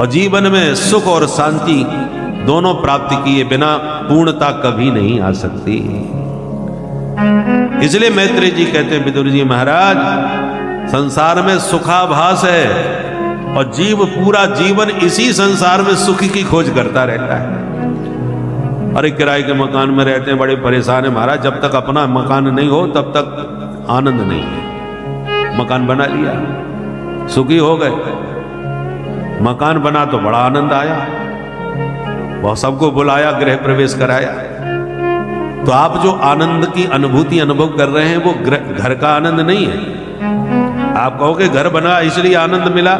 और जीवन में सुख और शांति दोनों प्राप्ति किए बिना पूर्णता कभी नहीं आ सकती। इसलिए मैत्रेय जी कहते हैं, विदुर जी महाराज, संसार में सुखाभास है और जीव पूरा जीवन इसी संसार में सुख की खोज करता रहता है। अरे किराए के मकान में रहते हैं, बड़े परेशान है महाराज, जब तक अपना मकान नहीं हो तब तक आनंद नहीं है। मकान बना लिया, सुखी हो गए, मकान बना तो बड़ा आनंद आया, वह सबको बुलाया, गृह प्रवेश कराया। तो आप जो आनंद की अनुभूति अनुभव कर रहे हैं वो घर का आनंद नहीं है। आप कहोगे घर बना इसलिए आनंद मिला,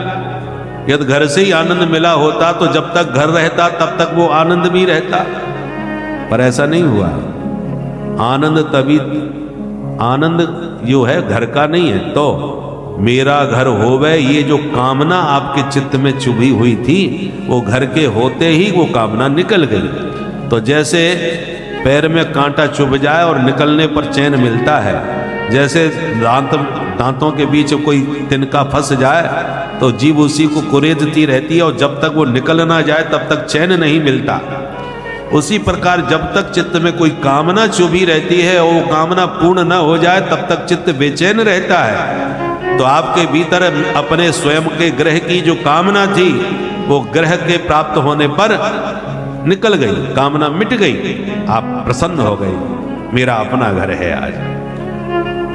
यदि घर से ही आनंद मिला होता तो जब तक घर रहता तब तक वो आनंद भी रहता, पर ऐसा नहीं हुआ। आनंद तभी, आनंद जो है घर का नहीं है। तो मेरा घर होवे, ये जो कामना आपके चित्त में चुभी हुई थी वो घर के होते ही वो कामना निकल गई। तो जैसे पैर में कांटा चुभ जाए और निकलने पर चैन मिलता है, जैसे दांतों के बीच कोई तिनका फंस जाए तो जीभ उसी को कुरेदती रहती है और जब तक वो निकल ना जाए तब तक चैन नहीं मिलता। उसी प्रकार जब तक चित्त में कोई कामना चुभी रहती है और वो कामना पूर्ण न हो जाए तब तक चित्त बेचैन रहता है। तो आपके भीतर अपने स्वयं के ग्रह की जो कामना थी वो ग्रह के प्राप्त होने पर निकल गई, कामना मिट गई, आप प्रसन्न हो गए, मेरा अपना घर है आज।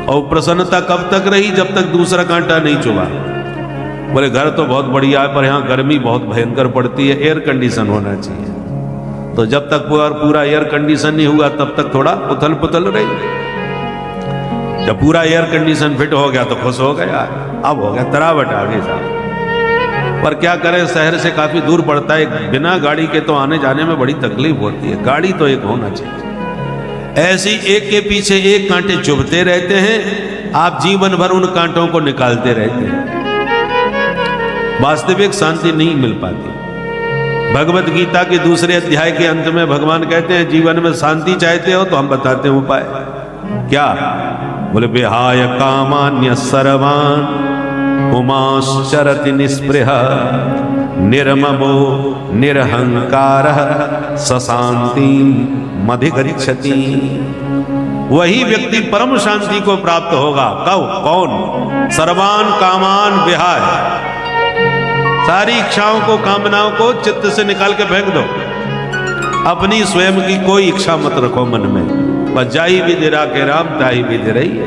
और प्रसन्नता कब तक रही? जब तक दूसरा कांटा नहीं चुभा। बोले घर तो बहुत बढ़िया है पर यहाँ गर्मी बहुत भयंकर पड़ती है, एयर कंडीशन होना चाहिए। तो जब तक पूरा एयर कंडीशन नहीं हुआ तब तक थोड़ा उथल पुथल रही। जब पूरा एयर कंडीशन फिट हो गया तो खुश हो गया, अब हो गया तरावट आ गई साहब। पर क्या करें, शहर से काफी दूर पड़ता है, बिना गाड़ी के तो आने जाने में बड़ी तकलीफ होती है, गाड़ी तो एक होना चाहिए। ऐसी एक के पीछे एक कांटे चुभते रहते हैं, आप जीवन भर उन कांटों को निकालते रहते हैं, वास्तविक शांति नहीं मिल पाती। भगवत गीता के दूसरे अध्याय के अंत में भगवान कहते हैं, जीवन में शांति चाहते हो तो हम बताते हैं उपाय। क्या? बोले विहाय कामान्य सर्वान् पुमाश्चरति निस्पृह निर्ममो निरहंकारः सशान्तिम् अधिगच्छति। वही व्यक्ति परम शांति को प्राप्त होगा। कब? कौन? सर्वान कामान विहाय, सारी इच्छाओं को, कामनाओं को चित्त से निकाल के फेंक दो। अपनी स्वयं की कोई इच्छा मत रखो मन में। बजाई विधि राखे राम ताई विधि रही है।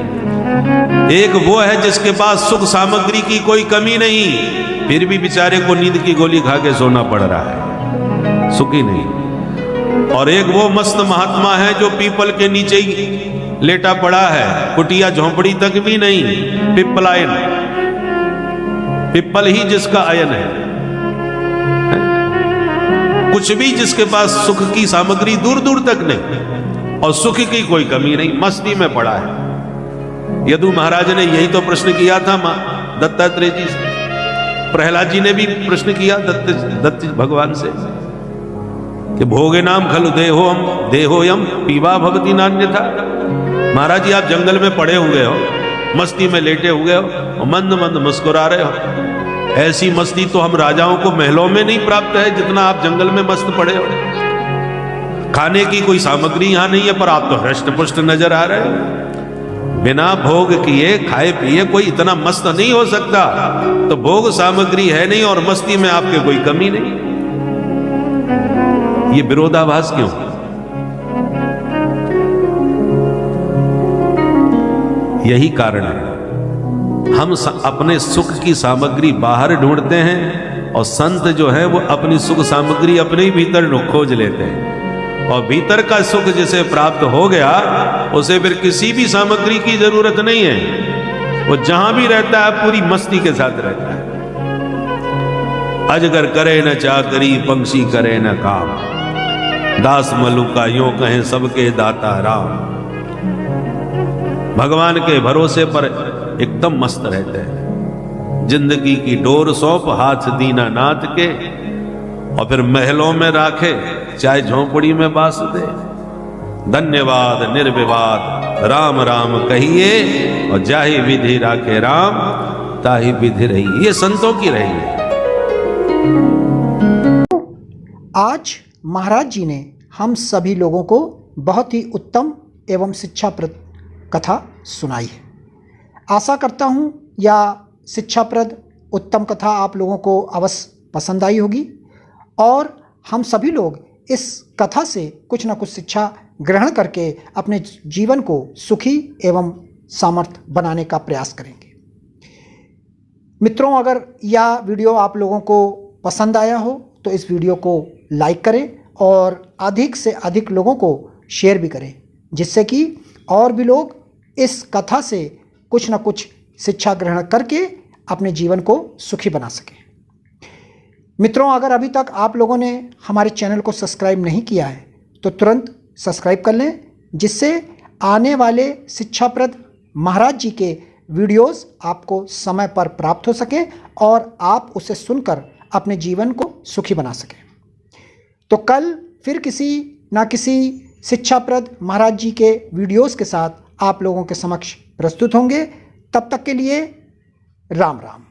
एक वो है जिसके पास सुख सामग्री की कोई कमी नहीं, फिर भी बेचारे को नींद की गोली खा के सोना पड़ रहा है, सुखी नहीं। और एक वो मस्त महात्मा है जो पीपल के नीचे ही लेटा पड़ा है, कुटिया झोंपड़ी तक भी नहीं, पिप्पलायन, पिप्पल ही जिसका अयन है। कुछ भी जिसके पास सुख की सामग्री दूर दूर तक नहीं और सुख की कोई कमी नहीं, मस्ती में पड़ा है। यदु महाराज ने यही तो प्रश्न किया था दत्तात्रेय जी से। प्रहलाद जी ने भी प्रश्न किया दत्त भगवान से कि भोगे नाम खलु देहोयम पीवा भवति नान्यथा। महाराज जी आप जंगल में पड़े हुए हो, मस्ती में लेटे हुए हो और मंद मंद मुस्कुरा रहे हो। ऐसी मस्ती तो हम राजाओं को महलों में नहीं प्राप्त है जितना आप जंगल में मस्त पड़े हो। खाने की कोई सामग्री यहां नहीं है पर आप तो हृष्ट पुष्ट नजर आ रहे हो। बिना भोग किए खाए पिए कोई इतना मस्त नहीं हो सकता। तो भोग सामग्री है नहीं और मस्ती में आपके कोई कमी नहीं। ये विरोधाभास क्यों? यही कारण है, हम अपने सुख की सामग्री बाहर ढूंढते हैं और संत जो है वो अपनी सुख सामग्री अपने ही भीतर खोज लेते हैं। और भीतर का सुख जिसे प्राप्त हो गया उसे फिर किसी भी सामग्री की जरूरत नहीं है। वो जहां भी रहता है पूरी मस्ती के साथ रहता है। अजगर करे न चाकरी, पंक्षी करे न काम, दास मलुका यूं कहें सबके दाता राम। भगवान के भरोसे पर एकदम मस्त रहते हैं। जिंदगी की डोर सौंप हाथ दीना नाथ के और फिर महलों में राखे चाहे झोंपड़ी में बास दे। धन्यवाद निर्विवाद राम राम कहिए और जाहि विधि राखे राम ताहि विधि रही। ये संतों की रही है। आज महाराज जी ने हम सभी लोगों को बहुत ही उत्तम एवं शिक्षाप्रद कथा सुनाई है। आशा करता हूँ यह शिक्षाप्रद उत्तम कथा आप लोगों को अवश्य पसंद आई होगी और हम सभी लोग इस कथा से कुछ न कुछ शिक्षा ग्रहण करके अपने जीवन को सुखी एवं सामर्थ बनाने का प्रयास करेंगे। मित्रों, अगर यह वीडियो आप लोगों को पसंद आया हो तो इस वीडियो को लाइक करें और अधिक से अधिक लोगों को शेयर भी करें, जिससे कि और भी लोग इस कथा से कुछ न कुछ शिक्षा ग्रहण करके अपने जीवन को सुखी बना सकें। मित्रों, अगर अभी तक आप लोगों ने हमारे चैनल को सब्सक्राइब नहीं किया है तो तुरंत सब्सक्राइब कर लें, जिससे आने वाले शिक्षाप्रद महाराज जी के वीडियोस आपको समय पर प्राप्त हो सकें और आप उसे सुनकर अपने जीवन को सुखी बना सकें। तो कल फिर किसी ना किसी शिक्षाप्रद महाराज जी के वीडियोस के साथ आप लोगों के समक्ष प्रस्तुत होंगे। तब तक के लिए राम राम।